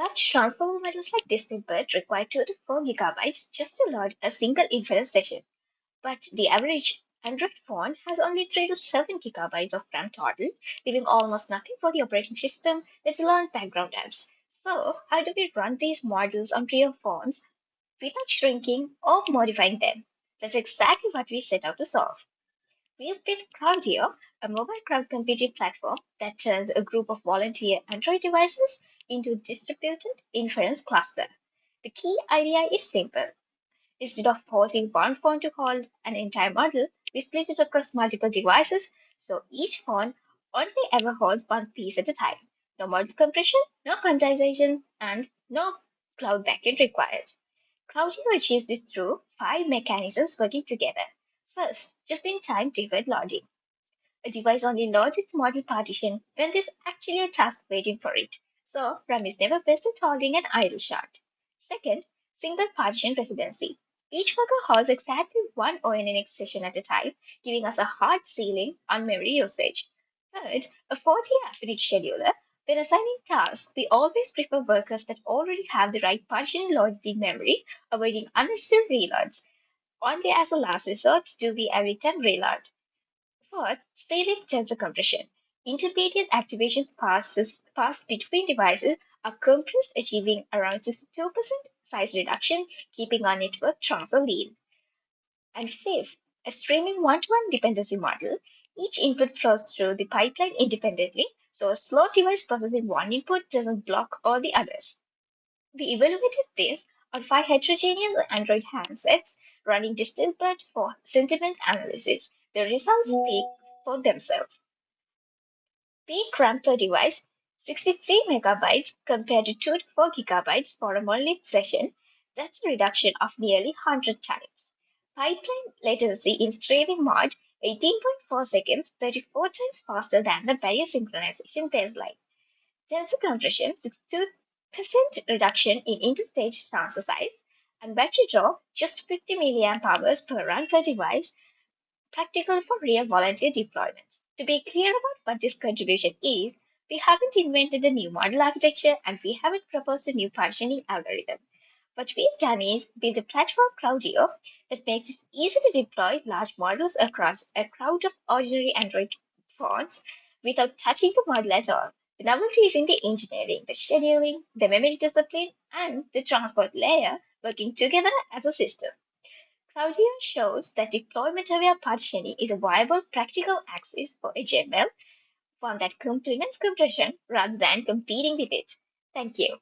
Large transformer models like Distinct require 2 to 4 gigabytes just to load a single inference session, but the average Android phone has only 3 to 7 gigabytes of RAM total, leaving almost nothing for the operating system, let alone background apps. So, how do we run these models on real phones without shrinking or modifying them? That's exactly what we set out to solve. We have built CROWDio, a mobile cloud computing platform that turns a group of volunteer Android devices into a distributed inference cluster. The key idea is simple. Instead of forcing one phone to hold an entire model, we split it across multiple devices so each phone only ever holds one piece at a time. No model compression, no quantization, and no cloud backend required. CrowdIO achieves this through 5 mechanisms working together. First, just-in-time deferred loading. A device only loads its model partition when there's actually a task waiting for it, so RAM is never wasted holding an idle shard. Second, single partition residency. Each worker holds exactly one ONNX session at a time, giving us a hard ceiling on memory usage. Third, a 40 affinity scheduler. When assigning tasks, we always prefer workers that already have the right partition loaded in memory, avoiding unnecessary reloads. Only as a last resort do we every time reload. Fourth, stealing tensor compression. Intermediate activations passed between devices are compressed, achieving around 62% size reduction, keeping our network transfer lean. And fifth, a streaming one-to-one dependency model. Each input flows through the pipeline independently, so a slow device processing one input doesn't block all the others. We evaluated this on 5 heterogeneous Android handsets running Distilbert for sentiment analysis. The results speak for themselves. Peak RAM per device 63 megabytes compared to 2 to 4 gigabytes for a monolith session. That's a reduction of nearly 100 times. Pipeline latency in streaming mode 18.4 seconds, 34 times faster than the barrier synchronization baseline. Tensor compression 62% reduction in interstage transfer size, and battery draw just 50 milliamp hours per run per device, practical for real volunteer deployments. To be clear about what this contribution is, we haven't invented a new model architecture and we haven't proposed a new partitioning algorithm. What we've done is build a platform CrowdIO that makes it easy to deploy large models across a crowd of ordinary Android phones without touching the model at all. The novelty is in the engineering, the scheduling, the memory discipline, and the transport layer working together as a system. CrowdIO shows that deployment-aware partitioning is a viable practical axis for HML, one that complements compression rather than competing with it. Thank you.